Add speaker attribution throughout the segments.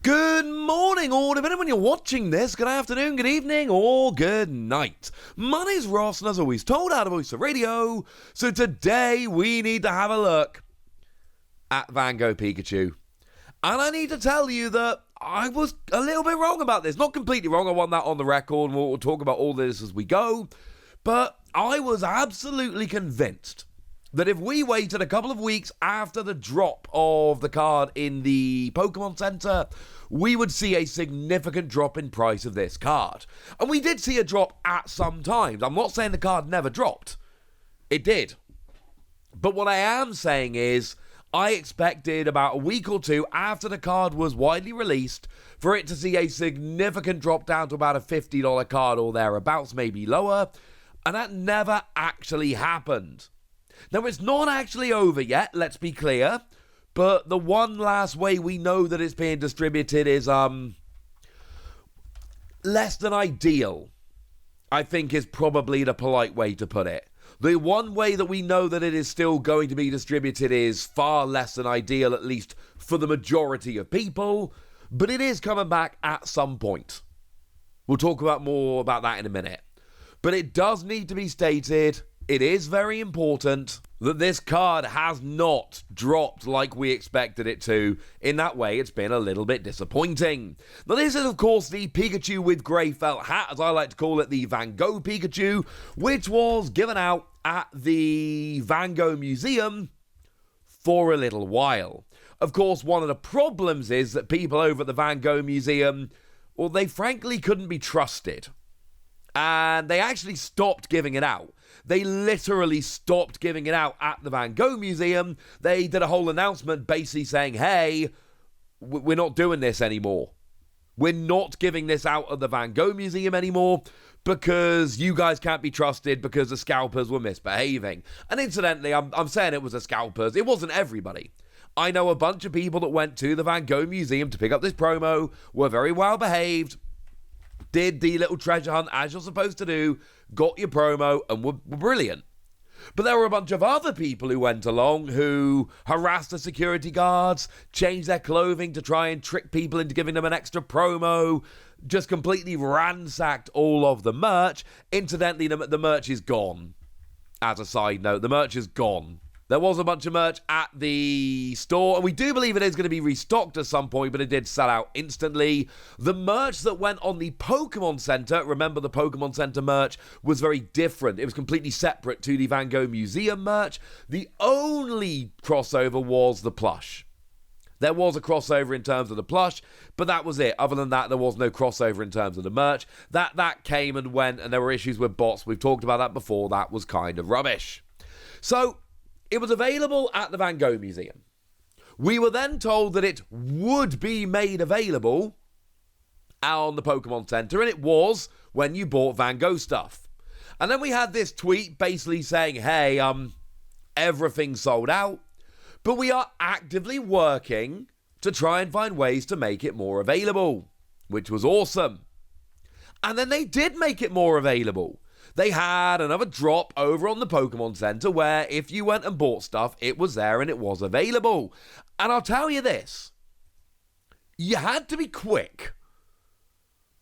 Speaker 1: Good morning, or depending when you're watching this, good afternoon, good evening, or good night. My name's Ross, and as always, told out of Voice of Radio. So today we need to have a look at Gogh Pikachu. And I need to tell you that I was a little bit wrong about this. Not completely wrong, I want that on the record, and we'll talk about all this as we go. But I was absolutely convinced that if we waited a couple of weeks after the drop of the card in the Pokémon Center, we would see a significant drop in price of this card. And we did see a drop at some times. I'm not saying the card never dropped. It did. But what I am saying is, I expected about a week or two after the card was widely released for it to see a significant drop down to about a $50 card or thereabouts, maybe lower. And that never actually happened. Now, it's not actually over yet, let's be clear, but the one last way we know that it's being distributed is less than ideal, I think is probably the polite way to put it. The one way that we know that it is still going to be distributed is far less than ideal, at least for the majority of people, but it is coming back at some point. We'll talk about more about that in a minute. But it does need to be stated, it is very important that this card has not dropped like we expected it to. In that way, it's been a little bit disappointing. Now, this is, of course, the Pikachu with grey felt hat, as I like to call it, the Gogh Pikachu, which was given out at the Gogh Museum for a little while. Of course, one of the problems is that people over at the Gogh Museum, well, they frankly couldn't be trusted. And they actually stopped giving it out. They literally stopped giving it out at the Gogh Museum. They did a whole announcement basically saying, hey, we're not doing this anymore. We're not giving this out at the Gogh Museum anymore because you guys can't be trusted because the scalpers were misbehaving. And incidentally, I'm saying it was the scalpers. It wasn't everybody. I know a bunch of people that went to the Gogh Museum to pick up this promo, were very well behaved, did the little treasure hunt as you're supposed to do, got your promo, and were brilliant. But there were a bunch of other people who went along who harassed the security guards, changed their clothing to try and trick people into giving them an extra promo, just completely ransacked all of the merch. Incidentally, the merch is gone. As a side note, the merch is gone. There was a bunch of merch at the store, and we do believe it is going to be restocked at some point, but it did sell out instantly. The merch that went on the Pokémon Center, remember the Pokémon Center merch, was very different. It was completely separate to the Gogh Museum merch. The only crossover was the plush. There was a crossover in terms of the plush, but that was it. Other than that, there was no crossover in terms of the merch. That came and went, and there were issues with bots. We've talked about that before. That was kind of rubbish. So it was available at the Gogh Museum. We were then told that it would be made available on the Pokémon Center, and it was when you bought Gogh stuff. And then we had this tweet basically saying, hey, everything's sold out, but we are actively working to try and find ways to make it more available, which was awesome. And then they did make it more available. They had another drop over on the Pokémon Center where if you went and bought stuff, it was there and it was available. And I'll tell you this, you had to be quick.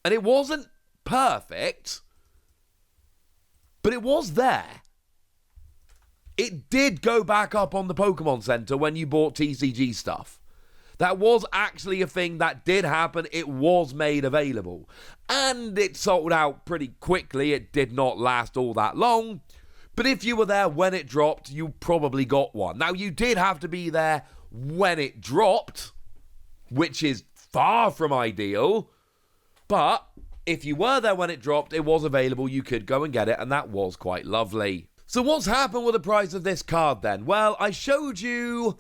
Speaker 1: And it wasn't perfect, but it was there. It did go back up on the Pokémon Center when you bought TCG stuff. That was actually a thing that did happen. It was made available. And it sold out pretty quickly. It did not last all that long. But if you were there when it dropped, you probably got one. Now, you did have to be there when it dropped, which is far from ideal. But if you were there when it dropped, it was available. You could go and get it, and that was quite lovely. So what's happened with the price of this card then? Well, I showed you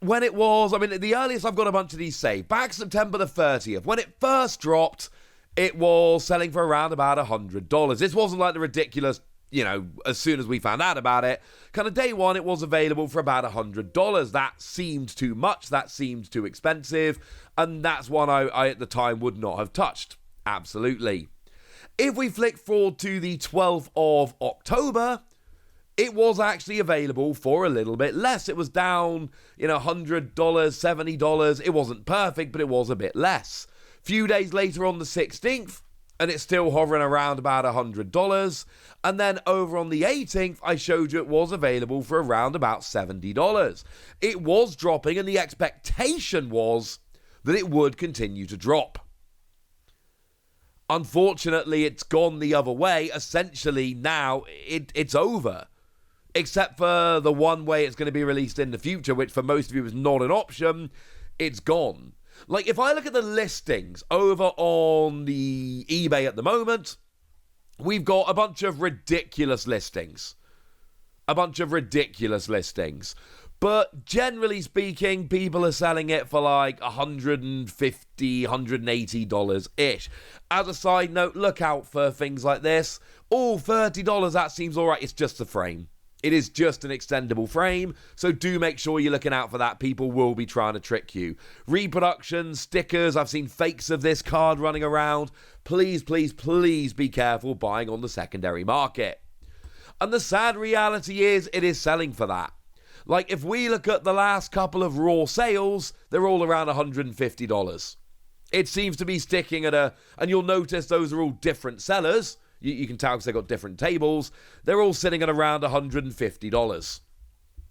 Speaker 1: when it was, the earliest I've got a bunch of these saved, back September the 30th. When it first dropped, it was selling for around about $100. This wasn't like the ridiculous, as soon as we found out about it, kind of day one, it was available for about $100. That seemed too much, that seemed too expensive, and that's one I at the time would not have touched. Absolutely. If we flick forward to the 12th of October, it was actually available for a little bit less. It was down, $100, $70. It wasn't perfect, but it was a bit less. Few days later on the 16th, and it's still hovering around about $100. And then over on the 18th, I showed you it was available for around about $70. It was dropping, and the expectation was that it would continue to drop. Unfortunately, it's gone the other way. Essentially, now it's over. Except for the one way it's going to be released in the future, which for most of you is not an option. It's gone. Like, if I look at the listings over on the eBay at the moment, we've got a bunch of ridiculous listings. But generally speaking, people are selling it for like $150, $180-ish. As a side note, look out for things like this. Oh, $30, that seems all right. It's just a frame. It is just an extendable frame, so do make sure you're looking out for that. People will be trying to trick you. Reproductions, stickers, I've seen fakes of this card running around. Please, please, please be careful buying on the secondary market. And the sad reality is, it is selling for that. Like, if we look at the last couple of raw sales, they're all around $150. It seems to be sticking at and you'll notice those are all different sellers. You can tell because they've got different tables. They're all sitting at around $150.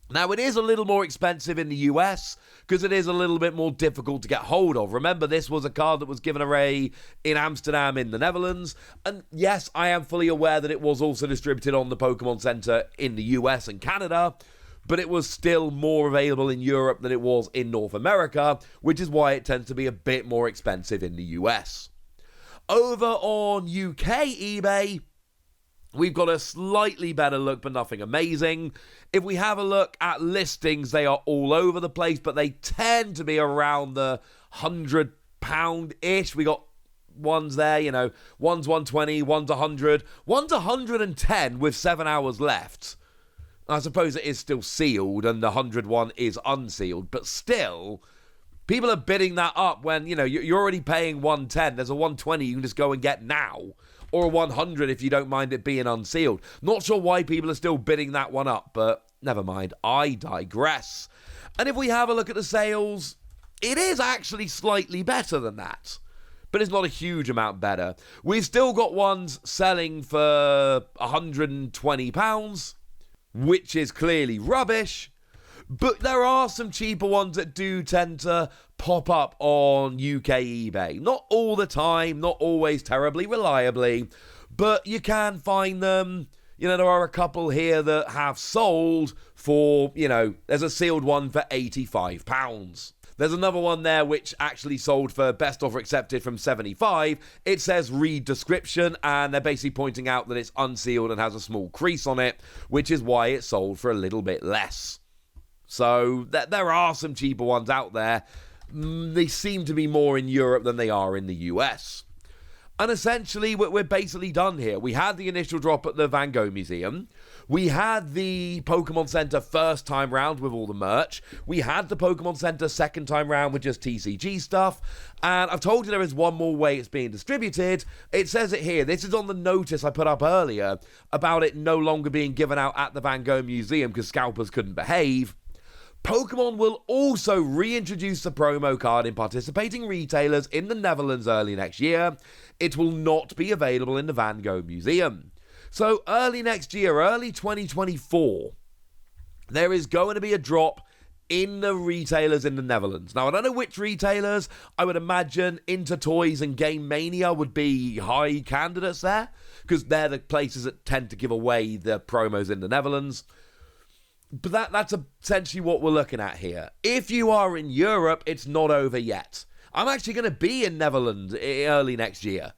Speaker 1: Now, it is a little more expensive in the US because it is a little bit more difficult to get hold of. Remember, this was a card that was given away in Amsterdam in the Netherlands. And yes, I am fully aware that it was also distributed on the Pokémon Center in the US and Canada, but it was still more available in Europe than it was in North America, which is why it tends to be a bit more expensive in the US. Over on UK eBay, we've got a slightly better look, but nothing amazing. If we have a look at listings, they are all over the place, but they tend to be around the £100-ish. We got ones there, one's 120, one's 100, one's 110 with 7 hours left. I suppose it is still sealed, and the 100 one is unsealed, but still, people are bidding that up when, you're already paying 110. There's a 120 you can just go and get now. Or a 100 if you don't mind it being unsealed. Not sure why people are still bidding that one up, but never mind. I digress. And if we have a look at the sales, it is actually slightly better than that. But it's not a huge amount better. We've still got ones selling for £120, which is clearly rubbish. But there are some cheaper ones that do tend to pop up on UK eBay. Not all the time, not always terribly reliably, but you can find them. There are a couple here that have sold for, there's a sealed one for £85. There's another one there which actually sold for best offer accepted from $75. It says read description, and they're basically pointing out that it's unsealed and has a small crease on it, which is why it sold for a little bit less. So there are some cheaper ones out there. They seem to be more in Europe than they are in the US. And essentially, we're basically done here. We had the initial drop at the Van Gogh Museum. We had the Pokémon Center first time round with all the merch. We had the Pokémon Center second time round with just TCG stuff. And I've told you there is one more way it's being distributed. It says it here. This is on the notice I put up earlier about it no longer being given out at the Van Gogh Museum because scalpers couldn't behave. Pokémon will also reintroduce the promo card in participating retailers in the Netherlands early next year. It will not be available in the Van Gogh Museum. So early next year, early 2024, there is going to be a drop in the retailers in the Netherlands. Now, I don't know which retailers. I would imagine Intertoys and Game Mania would be high candidates there, because they're the places that tend to give away the promos in the Netherlands. But that's essentially what we're looking at here. If you are in Europe, it's not over yet. I'm actually going to be in Netherlands early next year.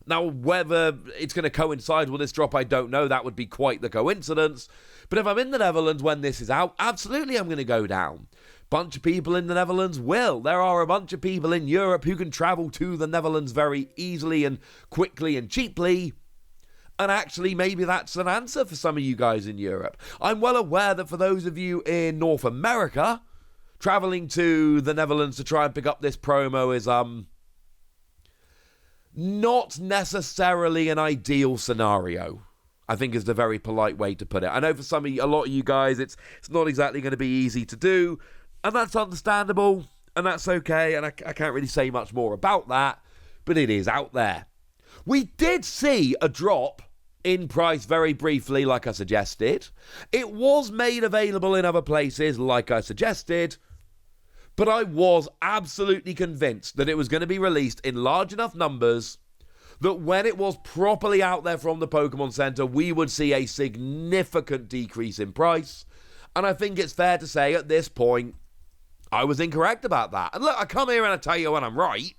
Speaker 1: Now, whether it's going to coincide with this drop, I don't know. That would be quite the coincidence. But if I'm in the Netherlands when this is out, absolutely I'm going to go down. Bunch of people in the Netherlands will. There are a bunch of people in Europe who can travel to the Netherlands very easily and quickly and cheaply. And actually, maybe that's an answer for some of you guys in Europe. I'm well aware that for those of you in North America, traveling to the Netherlands to try and pick up this promo is not necessarily an ideal scenario. I think is the very polite way to put it. I know for a lot of you guys, it's not exactly going to be easy to do, and that's understandable, and that's okay, and I can't really say much more about that, but it is out there. We did see a drop in price very briefly, like I suggested. It was made available in other places, like I suggested, but I was absolutely convinced that it was going to be released in large enough numbers that when it was properly out there from the Pokemon Center, we would see a significant decrease in price. And I think it's fair to say at this point, I was incorrect about that. And look, I come here and I tell you when I'm right,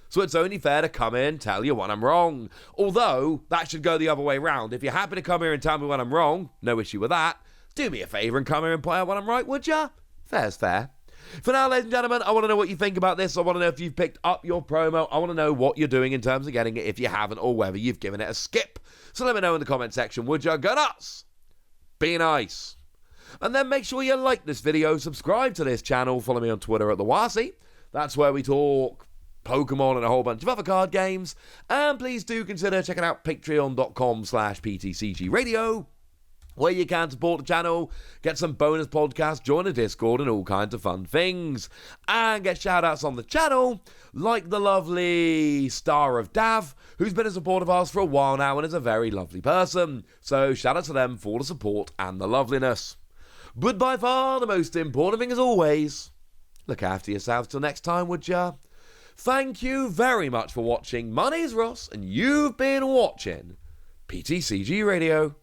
Speaker 1: so it's only fair to come in and tell you when I'm wrong. Although, that should go the other way around. If you're happy to come here and tell me when I'm wrong, no issue with that. Do me a favour and come here and point out when I'm right, would ya? Fair's fair. For now, ladies and gentlemen, I want to know what you think about this. I want to know if you've picked up your promo. I want to know what you're doing in terms of getting it if you haven't, or whether you've given it a skip. So let me know in the comment section, would you? Go nuts! Be nice. And then make sure you like this video, subscribe to this channel, follow me on Twitter at TheWasi. That's where we talk Pokemon and a whole bunch of other card games. And please do consider checking out patreon.com/PTCG Radio, where you can support the channel, get some bonus podcasts, join a Discord, and all kinds of fun things. And get shout-outs on the channel, like the lovely Star of Dav, who's been a supporter of ours for a while now and is a very lovely person. So shout-out to them for the support and the loveliness. But by far the most important thing, as always, look after yourselves till next time, would ya? Thank you very much for watching. My name's Ross, and you've been watching PTCG Radio.